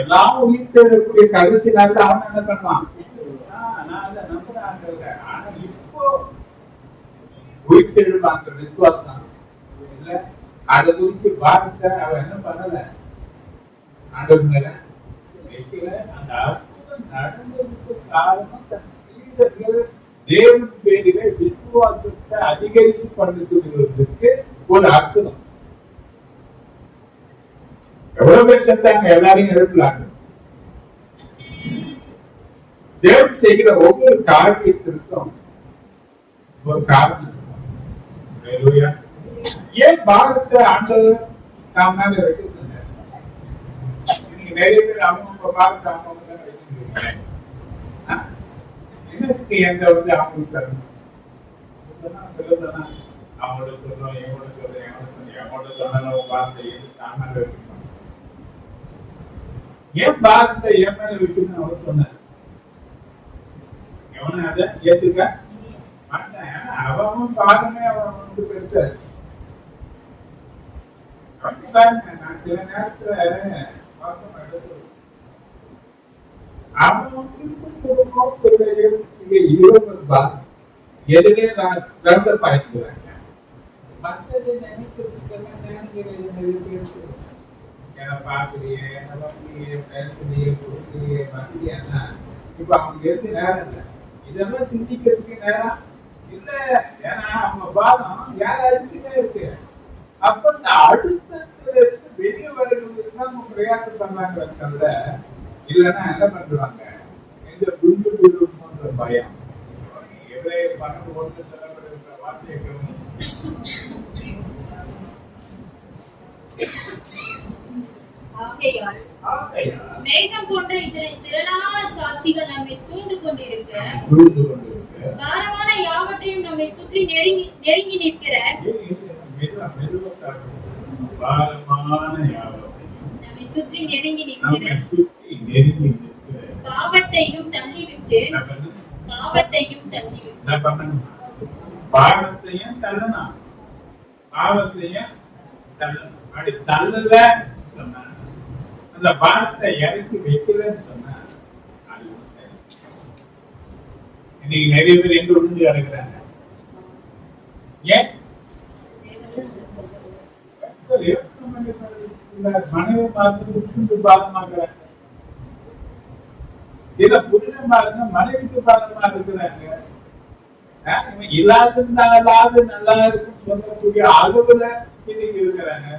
எல்லாம் உயிர் தேடக்கூடிய கடைசி நாள் அவன் என்ன பண்ணுவான்? ஆனா இப்போ உயிர் தேடுவாங்க விசுவாசம் இல்ல. அதை குறித்து பாரத்தை அவன் என்ன பண்ணல, ஆண்டவர் மேல வைக்கல. அந்த அற்புதம் நடந்ததுக்கு காரணம் தன் சீடர்கள் தேவன் பேரிலே விசுவாசத்தை அதிகரித்து பண்ணுறதுக்கு ஒரு அற்புதம். எவ்வளவு பேர் செத்தாங்க, எல்லாரையும் எழுப்பலாங்க. தேவன் செய்கிற ஒவ்வொரு காரியத்திற்கும் ஒரு காரணம். ஏன் பாரத்தை ஆண்டவர் நாம் மேல வைக்க சொன்னார்? நீங்க நிறைய பேர் அவங்க பாரத்தை அவங்க தான் வச்சிருக்கீங்க. என்னத்துக்கு எந்த வந்து அவங்களுக்கு தரணும்? சொல்லுதான் அவங்களோட சொல்றோம், எங்களோட சொல்றேன், எங்களோட சொன்னாலும் பாரத்தை தான் மேல வைக்கணும். ஏன் பாரத்தை என் மேல வைக்கணும்னு அவர் சொன்னார். எவனும் அதை ஏத்துக்க மாட்டான். அவன் பாருங்க, அவன் வந்து பெருசா நான் சில நேரத்துல அவன் எதுலே நான் ரெண்டு பாய்க்கிறாங்க. மற்றது நினைக்கிறதுக்கெல்லாம் என்ன பாக்குறியே, என்ன வண்டியே, பேசுறியே, கொடுக்குறியே, வண்டியன்னா இப்ப அவங்க எது நேரம் இல்லை. இதெல்லாம் சிந்திக்கிறதுக்கு நேரம் இல்ல. ஏன்னா அவங்க பாலம் யார அடிச்சுட்டே இருக்கு. அப்ப இந்த அழுத்தத்துல இருந்து வெளியே வருகிறதுக்கு தான் அவங்க பிரயாசம் பண்ணாங்க தவிர, இல்லைன்னா என்ன பண்றாங்க, எந்த குண்டு போன்ற பயம். எவ்வளவு 12 தலைவர்கள் வார்த்தையை மேகம் போன்ற திரளான சாட்சிகள் நம்மை சூழ்ந்து கொண்டிருக்க, பாரமான யாவற்றையும் நம்மை சுற்றி நெருங்கி நிற்கிற நம்மை சுற்றி நெருங்கி நிற்கிற பாவத்தையும் தள்ளிவிட்டு பாவத்தையும் தள்ளணும், பாவத்தையும் தள்ளணும். அப்படி தள்ளல சொன்ன அந்த பாரத்தை இறக்கி வைக்கலன்னு சொன்னா இன்னைக்கு நிறைய பேர் எங்க விழுந்து கிடக்குறாங்க. ஏன் மனைவி பார்த்து பாரமாக்குறாங்க, இல்ல புருஷன் பாருங்க மனைவிக்கு பாரமா இருக்கிறாங்க. இவன் இல்லாதது நல்லா இருக்குன்னு சொல்லக்கூடிய அளவுல இன்னைக்கு இருக்கிறாங்க.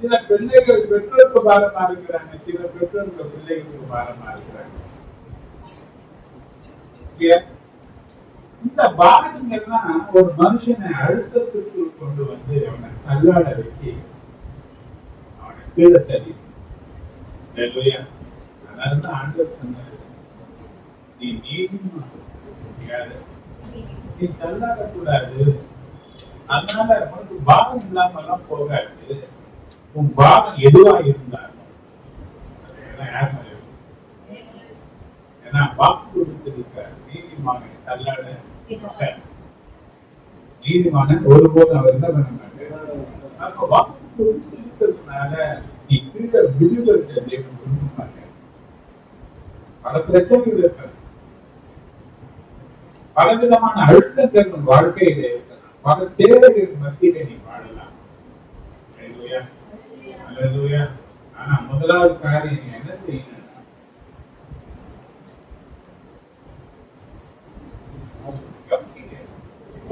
சில பிள்ளைகள் பெற்றோருக்கு பாரமா இருக்கிறாங்க, சில பெற்றோர்கள் பிள்ளைகளுக்கு பாரமா இருக்கிறாங்க. இந்த பாரங்கள்லாம் ஒரு மனுஷனை அழுத்தத்திற்குள் கொண்டு வந்து அவனை தள்ளாட வச்சு அவனை கீழே சரி. அதனாலதான் ஆண்டவர் சொன்னாரு, நீ நீதிமான், நீ தள்ளாடக்கூடாது. அதனால உனக்கு பாரம் இல்லாம எல்லாம் போகாது. உன் பாரம் எதுவா இருந்தாலும் ஏன்னா வாக்கு கொடுத்திருக்க நீதிமானை தள்ளாட நீதிமான ஒருபோதும் அவர் என்ன பண்ண மாட்டார். வாக்கு கொடுத்திருக்கிறதுனால நீ கீழே விழுவதற்கு தேவன் விரும்ப மாட்டேன். பல பிரச்சனைகள் இருக்க, பலவிதமான அழுத்தங்கள் உன் வாழ்க்கையில இருக்கலாம், பல தேவைகள் மத்தியில நீ வாழலாம். ஆனா முதலாவது காரியம் நீ என்ன செய்யணும்,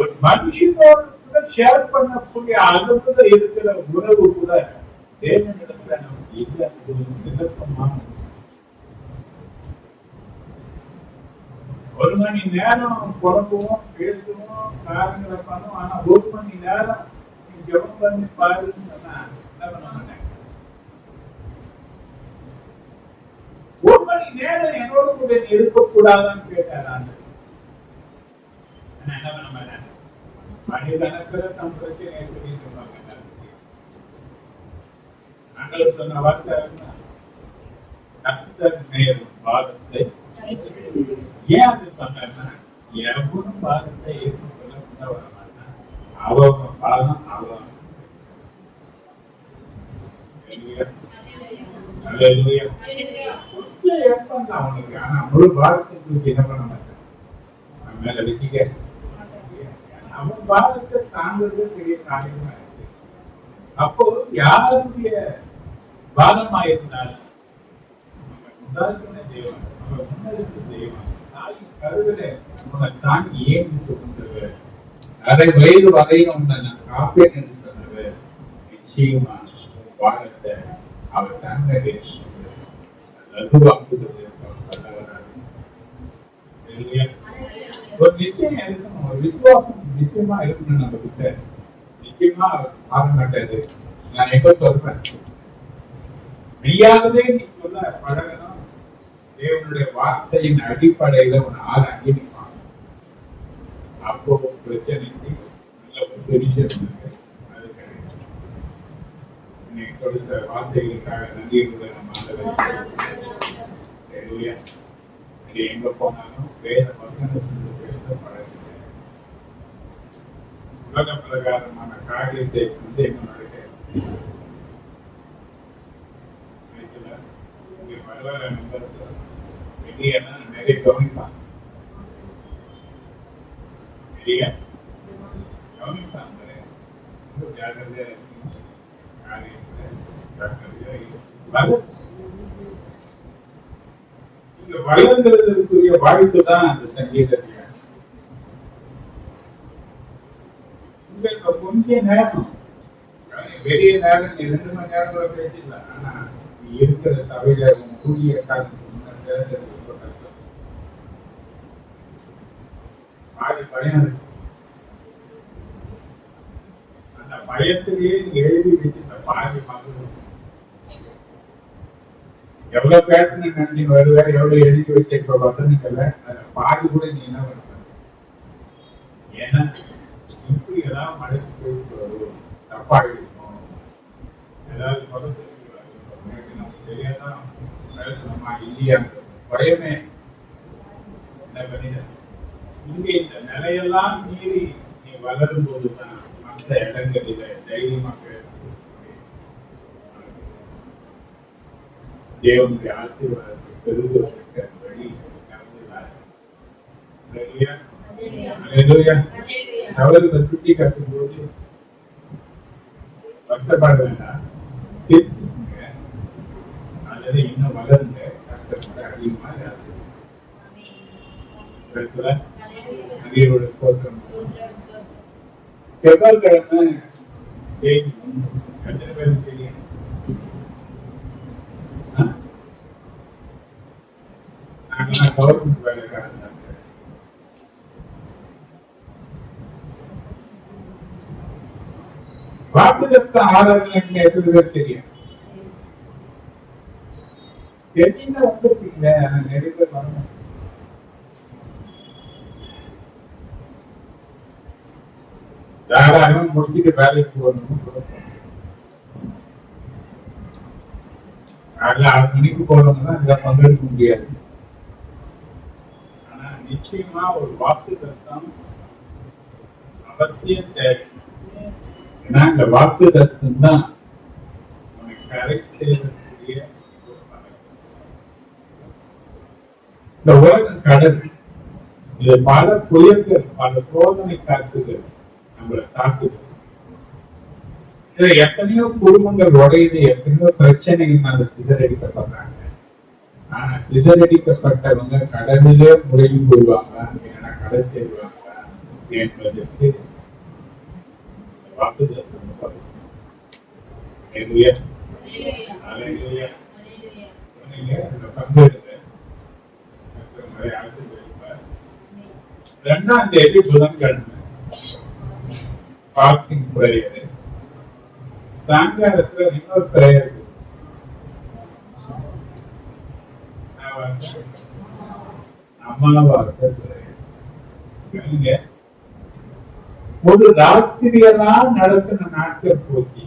ஒரு மனுஷனோட ஷேர் பண்ணக்கூடிய அளவுல இருக்கிற உறவு கூட தேவனிடத்துல நமக்கு இல்ல. ஒரு மணி நேரம் புறப்புவோம், பேசுவோம், காரியங்களை பண்ணுவோம். ஆனா ஒரு மணி நேரம் நீ ஜெபம் பண்ணி பாருன்னு சொன்னா என்ன பண்ண மாட்டேன். ஒரு மணி நேரம் என்னோட கூட நீ இருக்கக்கூடாதான்னு கேட்டாரான். என்ன பண்ண மாட்டேன். மனிதனத்துல தம் பிரச்சனை சொல்லிட்டு சொன்ன வார்த்தை கர்த்தர் நேரும் பாதத்தை ஏன் அது பண்ணா எவனும் பாதத்தை ஏற்றுக்கொள்ள வர மாட்டான். அவன் பாதம் அவன் அவனுக்கு. ஆனா முழு பாரத்துக்கு என்ன பண்ண மாட்டான், அவன் மேல வச்சுக்க. அவன் பாரத்தை தாங்கிறது பெரிய காரியமா இருக்கு. அப்போ யாருடைய பாலமாயிருந்தாலும் உதாரண தேவன், அவர் முன்னறிந்த தேவன், தாயின் கருவில உன்னை தாங்கி ஏன் கொண்டவர், அரை வயது வரையும் உன்னை நான் காப்பேன் என்று சொன்னவர், நிச்சயமா வாழத்தை அவர் தன்னை லகுவாக்குவது ஒரு நிச்சயம் இருக்கணும், ஒரு விசுவாசம் நிச்சயமா இருக்கணும். நம்ம கிட்ட நிச்சயமா மாற மாட்டாது. நான் எப்ப சொல்றேன், மெய்யாகவே நீ சொல்ல பழகணும். தேவனுடைய வார்த்தையின் அடிப்படையில ஒரு ஆள் அங்கீகரிப்பாங்க. அப்போ பிரச்சனைக்கு நல்ல ஒரு பெரிய அது கிடைக்கும். இன்னைக்கு கொடுத்த வார்த்தைகளுக்காக நன்றியுடைய நம்ம எங்க போனாலும் வேத வசனத்தில் பேச பழகுங்க. உலக பிரகாரமான காரியத்தை வந்து என்ன நடக்க வரலாறு நம்பர் வெளியேன்னா நிறைய கவனிப்பாங்க, வெளியே கவனிப்பாங்க. ஜாகிரதையா இங்க வளர்ந்ததற்குரிய வாய்ப்பு தான் அந்த சங்கீதம். கொஞ்ச நேரம் வெளிய நேரம் 2 மணி நேரம் பேசிடலாம். ஆனா இருக்கிற சபையில கூடிய காலத்துக்கு பேசுறது ரொம்ப கஷ்டம். பாதி பயம் இருக்கு. அந்த பயத்திலேயே நீங்க எழுதி வச்சு பாதி மக்கள் எவ்வளவு பேசணும்னு நினைச்சு வருவேன், எவ்வளவு எழுதி வச்சிருக்க வசனங்கள்ல அதுல பாதி கூட நீ என்ன பண்ண. ஏன்னா இப்படி ஏதாவது மழைக்கு போயிட்டு வரும், தப்பா இருக்கும், ஏதாவது பதத்து நமக்கு சரியாதான் பேசணுமா இல்லையா பயமே என்ன பண்ணிட. இங்க இந்த நிலையெல்லாம் மீறி நீ வளரும் போதுதான் மற்ற இடங்களில தைரியமாக தேவனுடைய ஆசீர்வாதத்தை பெறுவதற்கு வழி தவறுகளை சுட்டி காட்டும் போது கஷ்டப்பட வேண்டாம், திருப்பிங்க. அதுல இன்னும் வளருங்க, கஷ்டப்பட அதிகமாக நதியோட ஸ்தோத்திரம். செவ்வாய்க்கிழமை எத்தனை பேருக்கு தெரியும்? நாங்கெல்லாம் கவர்மெண்ட் வேலைக்காரங்க. வாக்குதத்த ஆதாரங்கள் எத்தனை பேர் தெரியும்? தெரிஞ்ச வந்திருப்பீங்க, நிறைய பேர் வரணும். தாராளமா முடிச்சுட்டு வேலைக்கு போகணும். காலைல 6 மணிக்கு போனோம்னா அதுல பங்கெடுக்க முடியாது. ஆனா நிச்சயமா ஒரு வாக்குதத்தம் அவசியம் தேவை. ஏன்னா இந்த வாக்குதத்தம் தான் உனக்கு கரெக்ட் செய்யக்கூடிய ஒரு பலன். இந்த உலகம் கடல், இது பல புயல்கள், பல சோதனை காத்துகள் நம்மளை தாக்குது. இதுல எத்தனையோ குடும்பங்கள் உடையுது, எத்தனையோ பிரச்சனைகள் சிதறடிக்கப்படுறாங்க. ஆனா சிதறடிக்கப்பட்டவங்க கடலிலே முறையும் போடுவாங்க, ஏன்னா கடை செய்வாங்க என்பதற்கு வாக்குதத்தம் பங்கெடுத்த 2ஆம் தேதி புதன்கிழமை பார்க்கிங் பிரேயர், சாயங்காலத்துல இன்னொரு பிரேயர். அமாவாசை பிரேயர். ஒரு ராத்திரியெல்லாம் நடத்தின நாட்கள் போச்சு.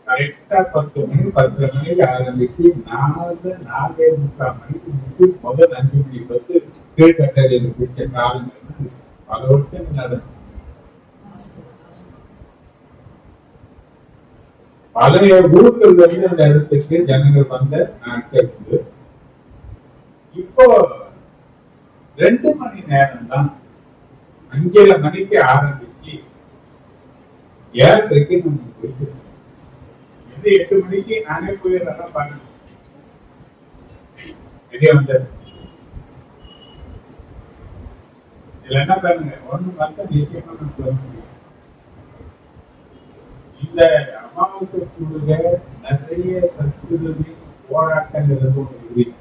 கரெக்டா 10 மணி 10:30 மணிக்கு ஆரம்பிச்சு 4:45 மணிக்கு முதல் 5 மணி பஸ் கீழ்கட்டளையில் பிடிச்ச காலங்கள் பல வருஷம் நடக்கும். பழைய ஊர்கள் வந்து அந்த இடத்துக்கு ஜனங்கள் வந்த நாட்கள் உண்டு. இப்போ 2 மணி நேரம் தான். 5:30 மணிக்கு ஆரம்பிச்சு ஏழரைக்கு நம்ம போயிட்டு எந்த 8 மணிக்கு நானே போயிடுறேன் பாருங்க. ரெடியா வந்தாரு. இதுல என்ன பாருங்க, ஒண்ணு பார்த்தா நிச்சயமா நான் சொல்ல முடியும். இந்த அமாவாசை கூடுக நிறைய சத்துருவி போராட்டங்கள் ஒன்று இருக்கு.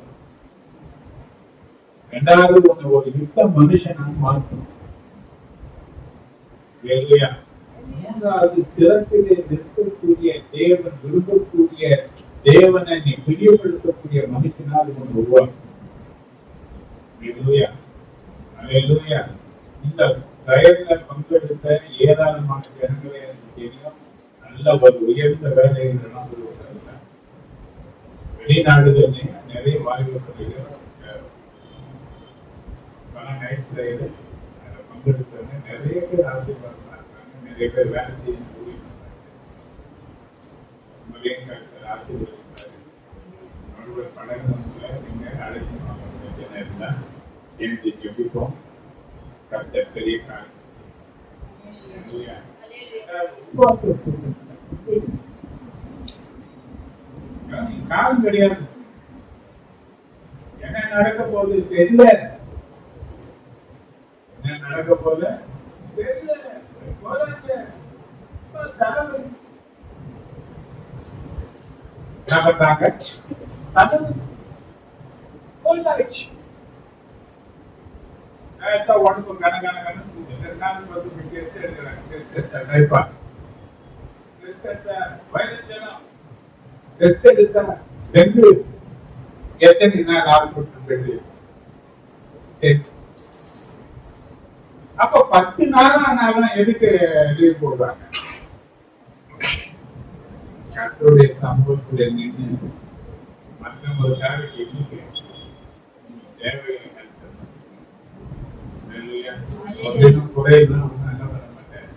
ரெண்டாவது ஒண்ணு, ஒரு யுத்த மனுஷனாக மாற்றணும். மூன்றாவது, திறத்திலே நிற்கக்கூடிய தேவன் விரும்பக்கூடிய தேவனை நீ பிரியப்படுத்தக்கூடிய மனுஷனால் ஒன்று உருவாக்கும். இந்த பிரயத்ன பங்கெடுத்த ஏராளமான ஜனங்களை எனக்கு தெரியும். நல்ல ஒரு உயர்ந்த வேலைகள் வெளிநாடுகளிலே நிறைய வாய்ப்புகள் பல நைட் ரைடர்ஸ் பங்கெடுத்தவங்க நிறைய பேர் ஆசீர்வாதமா இருக்காங்க. நிறைய பேர் வேலை செய்ய முடியும். ஆசீர்வதிப்பாரு. அவருடைய படங்களை நீங்க அழைக்கணும் இருந்தா எனக்கு ஜெபிப்போம். கர்த்தர் பெரிய காரியம். காலம் கிடையாது. என்ன நடக்க போகுது தெரியல. என்ன நடக்க போகுது தெரியல. தலைவலி உடம்பு கணக்கான டெங்கு எத்தனை நாள் ஆரம்பிட்டு அப்ப 10 நாள் ஆனாலும் எதுக்கு லீவ் போடுறாங்க? கர்த்தருடைய சமூகத்துல நின்று மற்றவங்களுக்காக எண்ணிக்கை தேவையை குறையெல்லாம் நல்ல வர மாட்டாரு.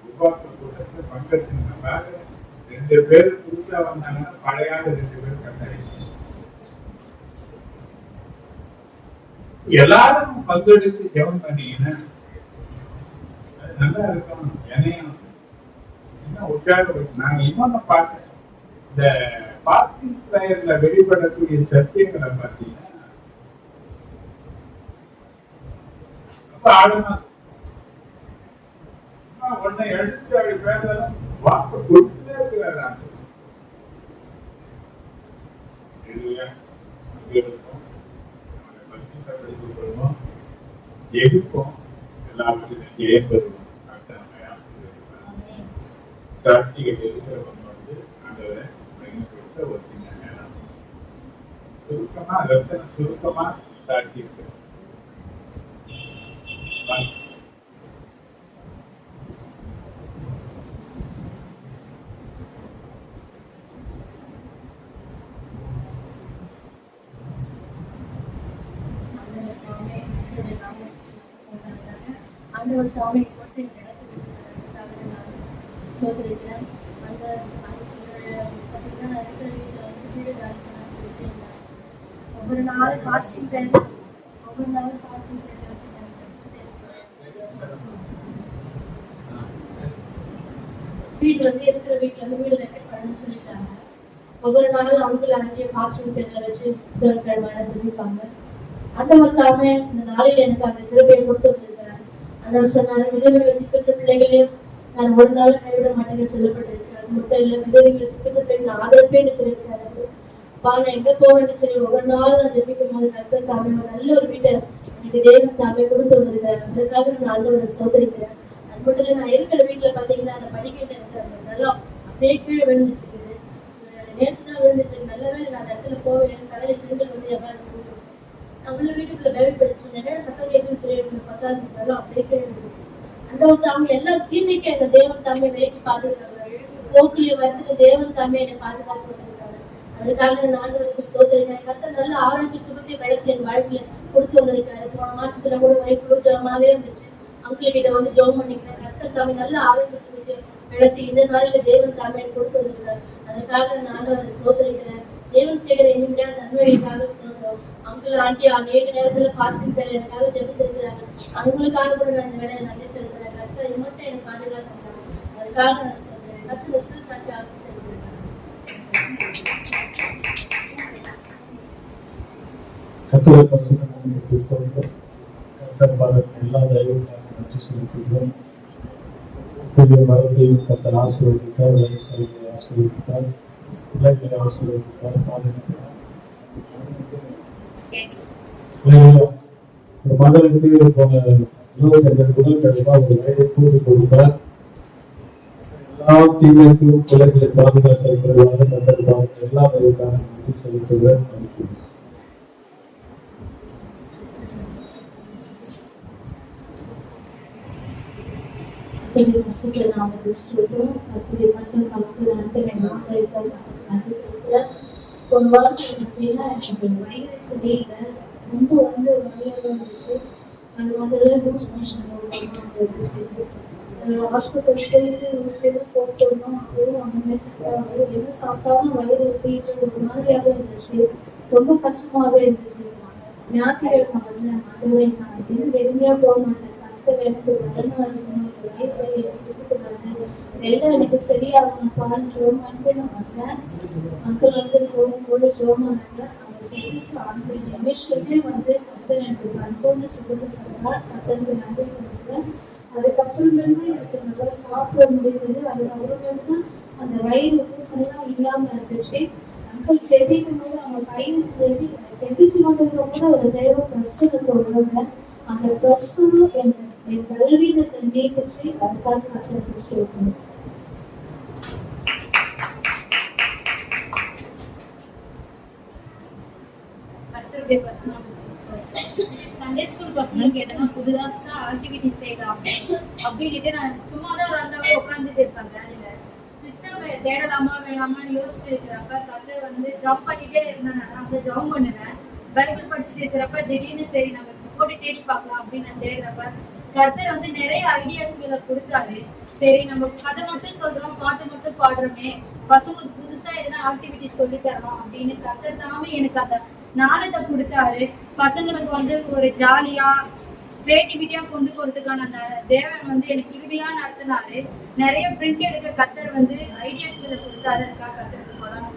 உருவாக்க கூட்டத்தில் பங்கெடுத்துக்காக 2 பேர் புதுசா வந்தாங்கன்னா பழையாத 2 பேர் கட்டாயம். எல்லாரும் பங்கெடுத்து ஜெபம் பண்ணீங்கன்னா அது நல்லா இருக்கும். என்னையும் என்ன உற்சாகம். நான் இன்னொன்னு பார்த்தேன், இந்த பார்க்கிங் பிரயர்ல வெளிப்படக்கூடிய சத்தியங்களை பார்த்தீங்கன்னா ரொம்ப ஆழமா உன்னை எடுத்து அப்படி பேசலாம் வாக்கு கொடுத்துட்டே இருக்கிறார். எதிர்ப்போம் எல்லாருக்கும் ஏற்படுவோம். சர்டிபிகேட் இருக்கிறவங்க வந்து ஆண்டவரை கொடுத்த ஒரு சின்ன நேரம் சுருக்கமா ரத்தன சுருக்கமா சர்டிபிகேட் ஆண்டவர் தாமே போட்டு ஸ்தோத்திரிச்சேன். அந்த பார்த்தீங்கன்னா நான் இருக்கிற வீட்டில் வந்து வீடு காலி ஒவ்வொரு நாளும் ஃபாஸ்டிங் டைம் வீட்டு வந்து இருக்கிற வீட்டில் வந்து வீடு ரெக்கட் பண்ணணும்னு சொல்லிட்டாங்க. ஒவ்வொரு நாளும் அவங்கள அஞ்சு ஃபாஸ்டிங் டைம்ல வச்சு கிழமை திரும்பிப்பாங்க. ஆண்டவர் தாமே இந்த நாளில் எனக்கு அந்த திருப்பியை கொடுத்து வந்திருக்கிறார். ஆண்டவர் சொன்னாரு, விதவைகள் திக்கற்ற பிள்ளைகளையும் நான் ஒரு நாள் கைவிட மாட்டேன்னு சொல்லப்பட்டிருக்கிறார். மட்டும் இல்லை, விதவைகள் திக்கற்ற பெண் ஆதரப்பேன்னு சொல்லியிருக்காரு. நான் எங்க போவேன்னு சொல்லி ஒவ்வொரு நாள் நான் ஜெபிக்கும் போது கர்த்தர் தாமே ஒரு நல்ல ஒரு வீட்டை எனக்கு தேவன் தாமே கொடுத்து வந்திருக்கிறார். அதற்காக நான் ஆண்டவரை ஸ்தோத்திரிக்கிறேன். அது மட்டும் இல்லை, நான் இருக்கிற வீட்டுல பாத்தீங்கன்னா அந்த படிக்கட்டு எனக்கு நல்லா அப்படியே கீழே விழுந்துட்டு இருக்குது. நேற்று தான் விழுந்துட்டு நல்லாவே நான் அந்த இடத்துல போவேன். தலையை செங்கல் வந்து எவ்வளவு நான் உள்ள வீட்டுக்குள்ள வேலை படிச்சிருந்தேன். சட்டம் கேட்கும் சொல்லி பார்த்தா நல்லா அப்படியே கீழே விழுந்து அந்த ஒரு தாமே எல்லா தீமைக்கும் எங்க தேவன் தாமே விலைக்கு பாதுகாக்கிறாங்க. போக்குலி வரதுக்கு தேவன் தாமே என்னை பாதுகாத்து வந்திருக்காங்க. அதுக்காக நான் வந்து ஸ்தோத்திரிக்கிறேன். கர்த்தர் நல்ல ஆரோக்கிய சுகத்தை வெள்ளத்தை என் வாழ்க்கையில கொடுத்து வந்திருக்காரு. போன மாசத்துல கூட வரை குளிர்ஜலமாவே இருந்துச்சு. அங்கிள் கிட்ட வந்து ஜோம் பண்ணிக்கிறேன். கர்த்தர் தாமே நல்ல ஆரோக்கிய சுகத்தை வெள்ளத்தை இந்த நாளில தேவன் தாமே கொடுத்து வந்திருக்காரு. அதுக்காக நான் வந்து ஸ்தோத்திரிக்கிறேன். தேவன் சேகர இனிமையான நன்மைகளுக்காக ஸ்தோத்திரம். அங்கிள் ஆண்டி நேற்று நேரத்துல பாஸ்டிங் பேர் எனக்காக ஜெபித்திருக்கிறாங்க. அவங்களுக்காக கூட நான் இந்த வேலையை நன்றி செலுத்துறேன். கர்த்தர் பாதுகாத்தாங்க. அதுக்காக நான் சொல்றேன். கர்த்தர் விசுவாச சாட்சி ஆசீர்வதிப்பார். கர்த்தரை பரிசுத்த நாமத்துக்கு ஸ்தோத்திரம். கர்த்தர் பாராட்டின எல்லா தயவுக்காக நன்றி செலுத்துகிறோம். புதிய மரத்தையும் கர்த்தர் ஆசீர்வதித்தார், விவசாயிகளை ஆசீர்வதித்தார், பிள்ளைகளை ஆசீர்வதித்தார், பாதுகாத்தார். ஒரு மகனுக்கு போன 22 முதல் கண்டிப்பா ஒரு வயதை கூட்டி கொடுத்தார். எல்லா தீமைக்கும் பிள்ளைகளை பாதுகாக்க இருக்கிறவாறு கர்த்தர் பாராட்டின எல்லா தயவுக்காக நன்றி செலுத்துகிறேன். நன்றி. எங்கள் பசுக்களை நாம ஸ்தோத்திரம். கர்த்தரை மட்டும் நமக்கு நன்மை நாட்களுக்கு நன்றி செலுத்துகிறேன். ஒரு வாரத்துக்கு பார்த்தீங்கன்னா எனக்கு வயிறு சரியில்லை, ரொம்ப வலியாக இருந்துச்சு. அது லூஸ் மோஷன் ஹாஸ்பிட்டல் போயிட்டு லூஸ் எதுவும் போட்டோம்னா அதுவும் அங்கே செட்டாக எது சாப்பிட்டாலும் வயிறு போயிட்டு ஒரு மாதிரியாக இருந்துச்சு, ரொம்ப கஷ்டமாகவே இருந்துச்சு. ஞாயிற்றுக்கிழமை ஆண்டவரே நான் எதுவும் வெளியாக போக மாட்டேன், கர்த்தர் எனக்கு வரணும் இருக்கணும், எல்லாம் எனக்கு சரியாகணும் பான்னு ஜோம் பண்ணிட்டு நான் வந்தேன். மக்கள் போகும்போது ஜோமானாங்க. அவங்க ஜெயிச்சு அந்த நிமிஷமே கர்த்தர் எனக்கு கண்கொண்டு சொல்லிட்டு கர்த்தருக்கு நன்றி சொல்லுறேன். அதுக்கப்புறமேட்டு எனக்கு நல்லா சாப்பிட முடிஞ்சது. அதுக்கப்புறமேட்டு தான் அந்த வயிறு ஊசலாம் இல்லாமல் இருந்துச்சு. மக்கள் செபிக்கும் போது அவங்க கையில் செபிச்சு கொண்டிருக்கும் போது ஒரு தெய்வ பிரசனத்தை உணர்ந்தேன். அந்த பிரசனம் என் பலவீனத்தை நீக்கிச்சு. அதுக்காக கர்த்தருக்கு ஸ்தோத்திரம். சண்டே ஸ்கூல் பசங்களுக்கு எதனா புதுதா ஆக்டிவிட்டிஸ் செய்யலாம் அப்படின்ட்டு நான் சும்மா தான் 2 hour உட்காந்துட்டு இருப்பேன். வேலையில சிஸ்டம் தேடலாமா வேணாமான்னு யோசிச்சுட்டு இருக்கிறப்ப கர்த்தர் ஜம்ப் பண்ணிட்டே இருந்தேன். நான் ஜம்ப் பண்ணுவேன். பைபிள் படிச்சுட்டு இருக்கிறப்ப திடீர்னு சரி நம்ம போட்டு தேடி பார்க்கலாம் அப்படின்னு நான் தேடுறப்ப கர்த்தர் நிறைய ஐடியாஸ்களை கொடுத்தாரு. சரி நம்ம கதை மட்டும் சொல்றோம், பாட்டு மட்டும் பாடுறோமே, பசங்களுக்கு புதுசா எதனா ஆக்டிவிட்டிஸ் சொல்லி தரலாம் அப்படின்னு கர்த்தர் தாமே எனக்கு அந்த நாணத்தை கொடுத்தாரு. பசங்களுக்கு ஒரு ஜாலியா கிரியேட்டிவிட்டியா கொண்டு போறதுக்கான அந்த தேவன் எனக்கு கிருபையா நடத்தினாரு. நிறைய பிரிண்ட் எடுக்க கர்த்தர் ஐடியாஸ்களை கொடுத்தாரு. அதுக்காக கர்த்தருக்கு போலாம்.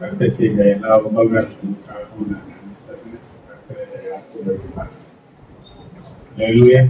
கர்த்தர் செய்த எல்லா உபகாரங்களுக்காகவும் நான் நினைத்தது கர்த்தரை ஆசீர்வதிப்பார். அல்லேலூயா.